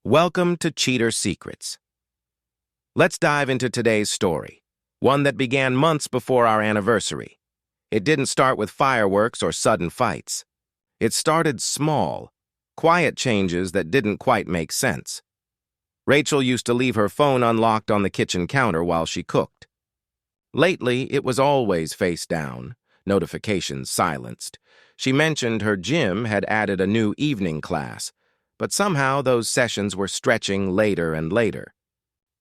Welcome to Cheater Secrets. Let's dive into today's story, one that began months before our anniversary. It didn't start with fireworks or sudden fights. It started small, quiet changes that didn't quite make sense. Rachel used to leave her phone unlocked on the kitchen counter while she cooked. Lately, it was always face down, notifications silenced. She mentioned her gym had added a new evening class, but somehow those sessions were stretching later and later.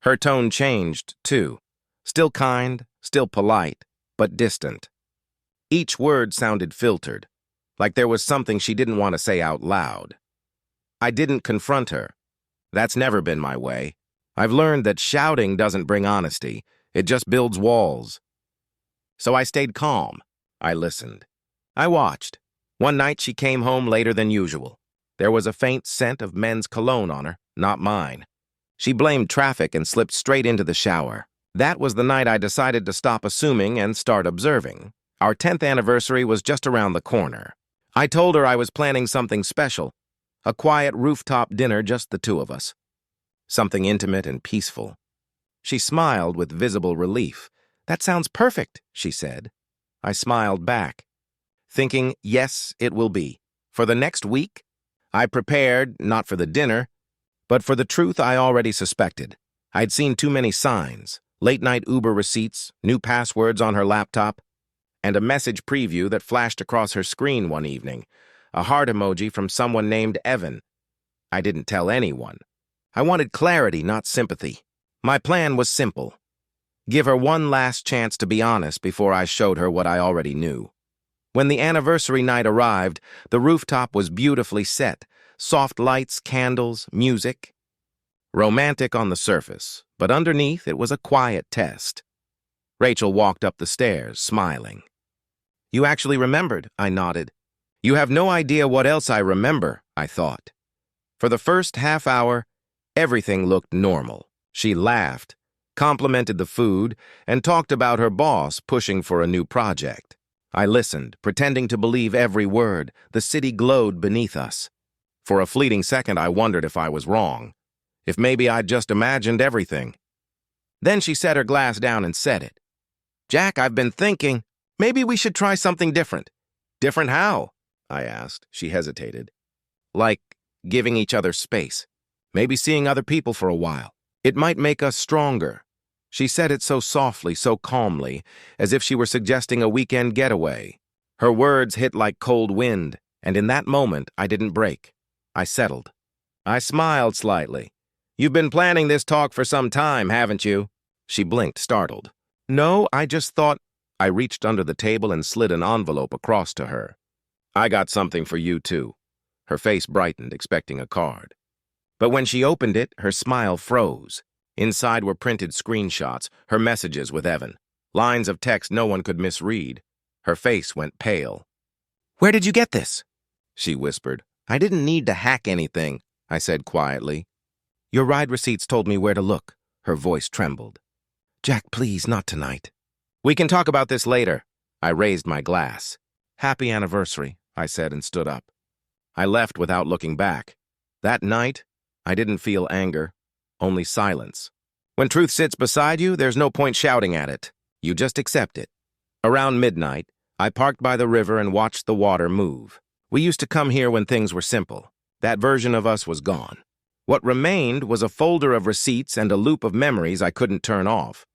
Her tone changed, too. Still kind, still polite, but distant. Each word sounded filtered, like there was something she didn't want to say out loud. I didn't confront her. That's never been my way. I've learned that shouting doesn't bring honesty. It just builds walls. So I stayed calm. I listened. I watched. One night she came home later than usual. There was a faint scent of men's cologne on her, not mine. She blamed traffic and slipped straight into the shower. That was the night I decided to stop assuming and start observing. Our 10th anniversary was just around the corner. I told her I was planning something special, a quiet rooftop dinner, just the two of us. Something intimate and peaceful. She smiled with visible relief. "That sounds perfect," she said. I smiled back, thinking, yes, it will be. For the next week, I prepared, not for the dinner, but for the truth I already suspected. I'd seen too many signs, late-night Uber receipts, new passwords on her laptop, and a message preview that flashed across her screen one evening, a heart emoji from someone named Evan. I didn't tell anyone. I wanted clarity, not sympathy. My plan was simple. Give her one last chance to be honest before I showed her what I already knew. When the anniversary night arrived, the rooftop was beautifully set. Soft lights, candles, music. Romantic on the surface, but underneath it was a quiet test. Rachel walked up the stairs, smiling. "You actually remembered," I nodded. "You have no idea what else I remember," I thought. For the first half hour, everything looked normal. She laughed, complimented the food, and talked about her boss pushing for a new project. I listened, pretending to believe every word. The city glowed beneath us. For a fleeting second, I wondered if I was wrong, if maybe I'd just imagined everything. Then she set her glass down and said it. "Jack, I've been thinking, maybe we should try something different." "Different how?" I asked. She hesitated. "Like giving each other space. Maybe seeing other people for a while. It might make us stronger." She said it so softly, so calmly, as if she were suggesting a weekend getaway. Her words hit like cold wind, and in that moment, I didn't break. I settled. I smiled slightly. "You've been planning this talk for some time, haven't you?" She blinked, startled. "No, I just thought—" I reached under the table and slid an envelope across to her. "I got something for you, too." Her face brightened, expecting a card. But when she opened it, her smile froze. Inside were printed screenshots, her messages with Evan. Lines of text no one could misread. Her face went pale. "Where did you get this?" she whispered. "I didn't need to hack anything," I said quietly. "Your ride receipts told me where to look." Her voice trembled. "Jack, please, not tonight." "We can talk about this later." I raised my glass. "Happy anniversary," I said and stood up. I left without looking back. That night, I didn't feel anger, only silence. When truth sits beside you, there's no point shouting at it. You just accept it. Around midnight, I parked by the river and watched the water move. We used to come here when things were simple. That version of us was gone. What remained was a folder of receipts and a loop of memories I couldn't turn off.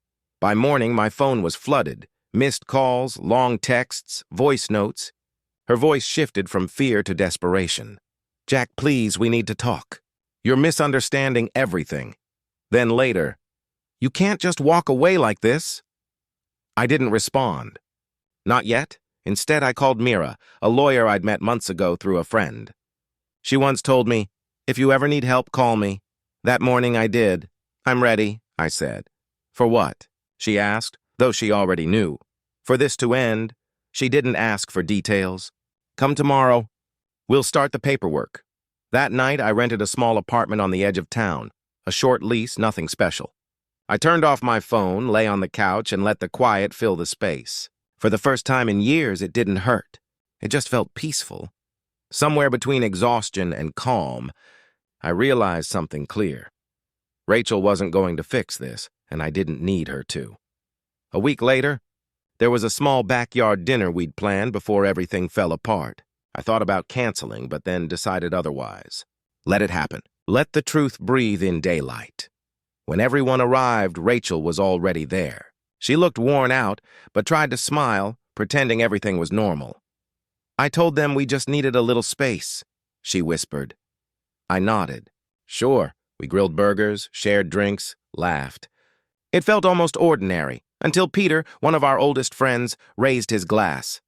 By morning, my phone was flooded. Missed calls, long texts, voice notes. Her voice shifted from fear to desperation. "Jack, please, we need to talk. You're misunderstanding everything." Then later, "You can't just walk away like this." I didn't respond. Not yet. Instead, I called Mira, a lawyer I'd met months ago through a friend. She once told me, "If you ever need help, call me." That morning I did. "I'm ready," I said. "For what?" she asked, though she already knew. For this to end, she didn't ask for details. "Come tomorrow. We'll start the paperwork." That night, I rented a small apartment on the edge of town. A short lease, nothing special. I turned off my phone, lay on the couch, and let the quiet fill the space. For the first time in years, it didn't hurt. It just felt peaceful. Somewhere between exhaustion and calm, I realized something clear. Rachel wasn't going to fix this, and I didn't need her to. A week later, there was a small backyard dinner we'd planned before everything fell apart. I thought about canceling, but then decided otherwise. Let it happen. Let the truth breathe in daylight. When everyone arrived, Rachel was already there. She looked worn out, but tried to smile, pretending everything was normal. I told them we just needed a little space, she whispered. I nodded. Sure, we grilled burgers, shared drinks, laughed. It felt almost ordinary, until Peter, one of our oldest friends, raised his glass.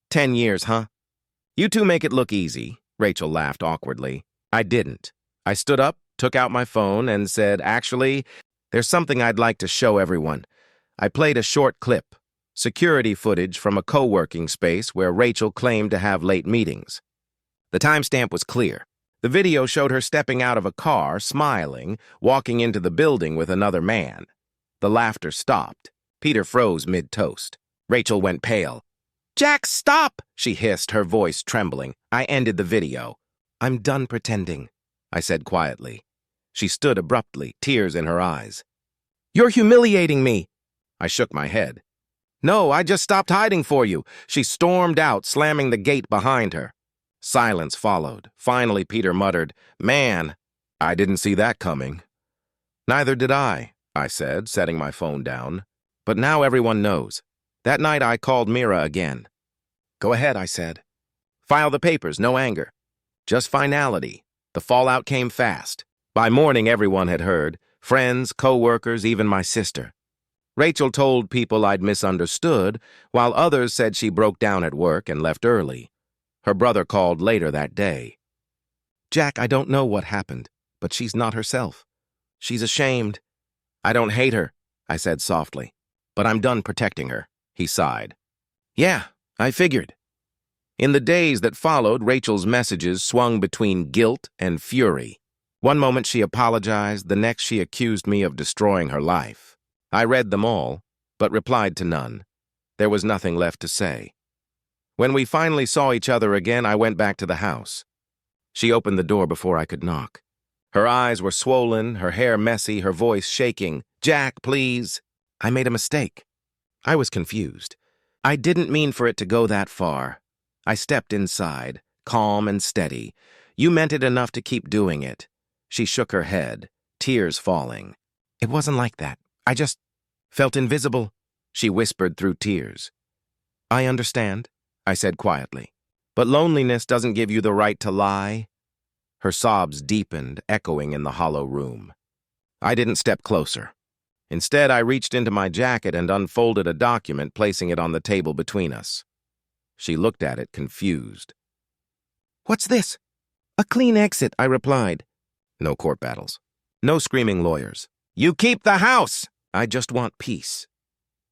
10 years, huh? You two make it look easy, Rachel laughed awkwardly. I didn't. I stood up, took out my phone, and said, actually, there's something I'd like to show everyone. I played a short clip, security footage from a co-working space where Rachel claimed to have late meetings. The timestamp was clear. The video showed her stepping out of a car, smiling, walking into the building with another man. The laughter stopped. Peter froze mid-toast. Rachel went pale. Jack, stop! She hissed, her voice trembling. I ended the video. I'm done pretending, I said quietly. She stood abruptly, tears in her eyes. You're humiliating me! I shook my head. No, I just stopped hiding for you. She stormed out, slamming the gate behind her. Silence followed. Finally, Peter muttered, Man, I didn't see that coming. Neither did I said, setting my phone down. But now everyone knows. That night I called Mira again. Go ahead, I said. File the papers, no anger. Just finality. The fallout came fast. By morning, everyone had heard. Friends, co-workers, even my sister. Rachel told people I'd misunderstood, while others said she broke down at work and left early. Her brother called later that day. Jack, I don't know what happened, but she's not herself. She's ashamed. I don't hate her, I said softly, but I'm done protecting her, he sighed. Yeah, I figured. In the days that followed, Rachel's messages swung between guilt and fury. One moment she apologized, the next she accused me of destroying her life. I read them all, but replied to none. There was nothing left to say. When we finally saw each other again, I went back to the house. She opened the door before I could knock. Her eyes were swollen, her hair messy, her voice shaking. Jack, please. I made a mistake. I was confused. I didn't mean for it to go that far. I stepped inside, calm and steady. You meant it enough to keep doing it. She shook her head, tears falling. It wasn't like that. I just felt invisible, she whispered through tears. I understand, I said quietly. But loneliness doesn't give you the right to lie. Her sobs deepened, echoing in the hollow room. I didn't step closer. Instead, I reached into my jacket and unfolded a document, placing it on the table between us. She looked at it, confused. What's this? A clean exit, I replied. No court battles. No screaming lawyers. You keep the house! I just want peace.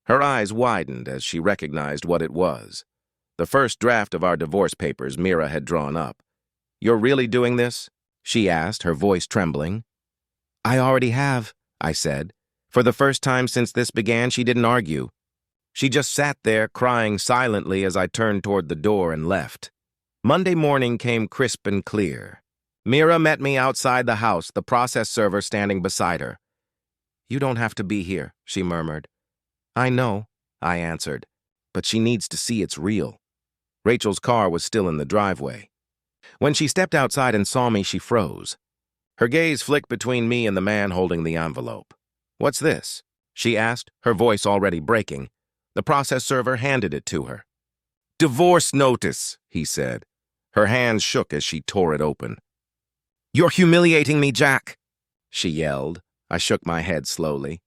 Her eyes widened as she recognized what it was. The first draft of our divorce papers Mira had drawn up. You're really doing this? She asked, her voice trembling. I already have, I said. For the first time since this began, she didn't argue. She just sat there, crying silently as I turned toward the door and left. Monday morning came crisp and clear. Mira met me outside the house, the process server standing beside her. You don't have to be here, she murmured. I know, I answered, but she needs to see it's real. Rachel's car was still in the driveway. When she stepped outside and saw me, she froze. Her gaze flicked between me and the man holding the envelope. What's this? She asked, her voice already breaking. The process server handed it to her. Divorce notice, he said. Her hands shook as she tore it open. You're humiliating me, Jack, she yelled. I shook my head slowly.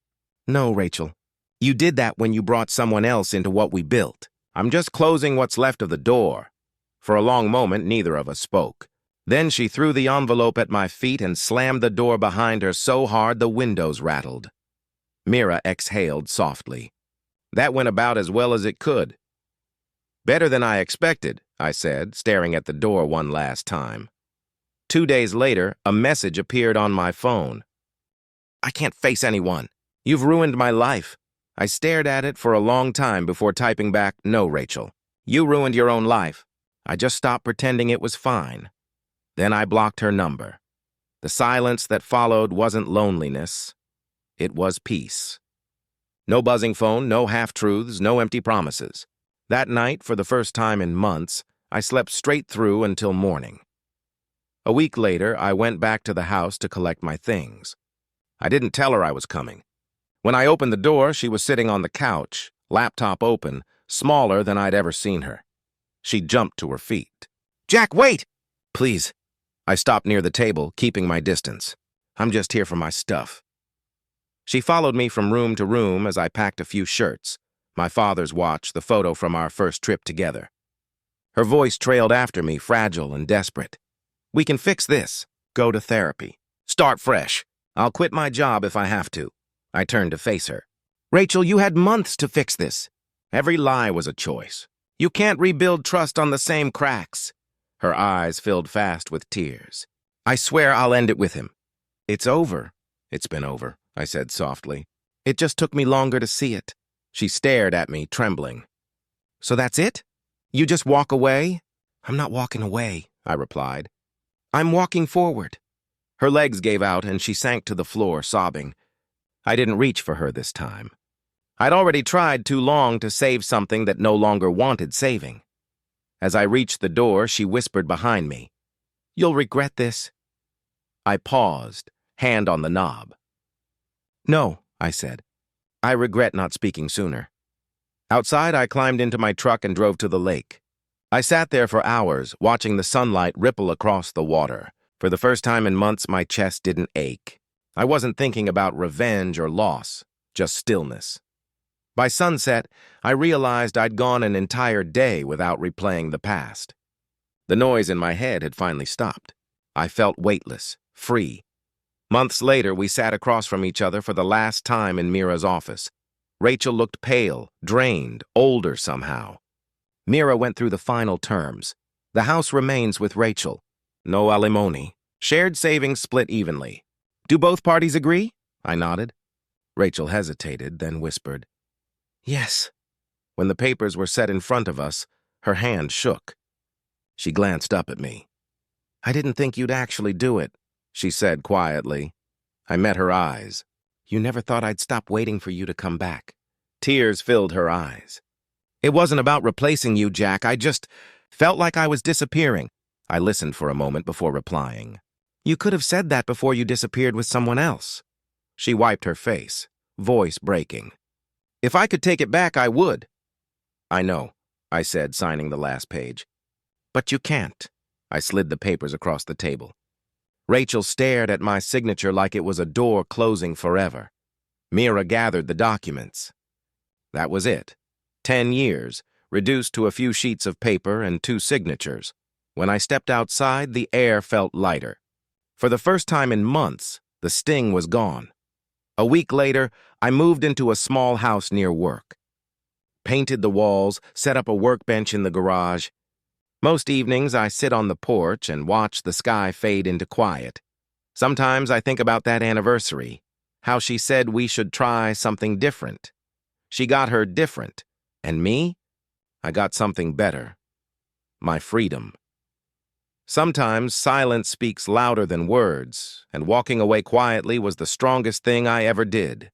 No, Rachel. You did that when you brought someone else into what we built. I'm just closing what's left of the door. For a long moment, neither of us spoke. Then she threw the envelope at my feet and slammed the door behind her so hard the windows rattled. Mira exhaled softly. That went about as well as it could. Better than I expected, I said, staring at the door one last time. 2 days later, a message appeared on my phone. I can't face anyone. You've ruined my life. I stared at it for a long time before typing back, No, Rachel. You ruined your own life. I just stopped pretending it was fine. Then I blocked her number. The silence that followed wasn't loneliness. It was peace. No buzzing phone, no half-truths, no empty promises. That night, for the first time in months, I slept straight through until morning. A week later, I went back to the house to collect my things. I didn't tell her I was coming. When I opened the door, she was sitting on the couch, laptop open, smaller than I'd ever seen her. She jumped to her feet. "Jack, wait!" "Please." I stopped near the table, keeping my distance. "I'm just here for my stuff." She followed me from room to room as I packed a few shirts, my father's watch, the photo from our first trip together. Her voice trailed after me, fragile and desperate. "We can fix this. Go to therapy. Start fresh. I'll quit my job if I have to." I turned to face her. "Rachel, you had months to fix this." Every lie was a choice. "You can't rebuild trust on the same cracks." Her eyes filled fast with tears. "I swear I'll end it with him." "It's over." "It's been over," I said softly. "It just took me longer to see it." She stared at me, trembling. "So that's it? You just walk away?" "I'm not walking away," I replied. "I'm walking forward." Her legs gave out and she sank to the floor, sobbing. I didn't reach for her this time. I'd already tried too long to save something that no longer wanted saving. As I reached the door, she whispered behind me, "You'll regret this." I paused, hand on the knob. "No," I said. "I regret not speaking sooner." Outside, I climbed into my truck and drove to the lake. I sat there for hours, watching the sunlight ripple across the water. For the first time in months, my chest didn't ache. I wasn't thinking about revenge or loss, just stillness. By sunset, I realized I'd gone an entire day without replaying the past. The noise in my head had finally stopped. I felt weightless, free. Months later, we sat across from each other for the last time in Mira's office. Rachel looked pale, drained, older somehow. Mira went through the final terms. The house remains with Rachel. No alimony. Shared savings split evenly. "Do both parties agree?" I nodded. Rachel hesitated, then whispered, "Yes." When the papers were set in front of us, her hand shook. She glanced up at me. "I didn't think you'd actually do it," she said quietly. I met her eyes. "You never thought I'd stop waiting for you to come back." Tears filled her eyes. "It wasn't about replacing you, Jack. I just felt like I was disappearing." I listened for a moment before replying. "You could have said that before you disappeared with someone else." She wiped her face, voice breaking. "If I could take it back, I would." "I know," I said, signing the last page. "But you can't." I slid the papers across the table. Rachel stared at my signature like it was a door closing forever. Mira gathered the documents. That was it. 10 years, reduced to a few sheets of paper and 2 signatures. When I stepped outside, the air felt lighter. For the first time in months, the sting was gone. A week later, I moved into a small house near work. Painted the walls, set up a workbench in the garage. Most evenings, I sit on the porch and watch the sky fade into quiet. Sometimes I think about that anniversary, how she said we should try something different. She got her different, and me? I got something better. My freedom. Sometimes silence speaks louder than words, and walking away quietly was the strongest thing I ever did.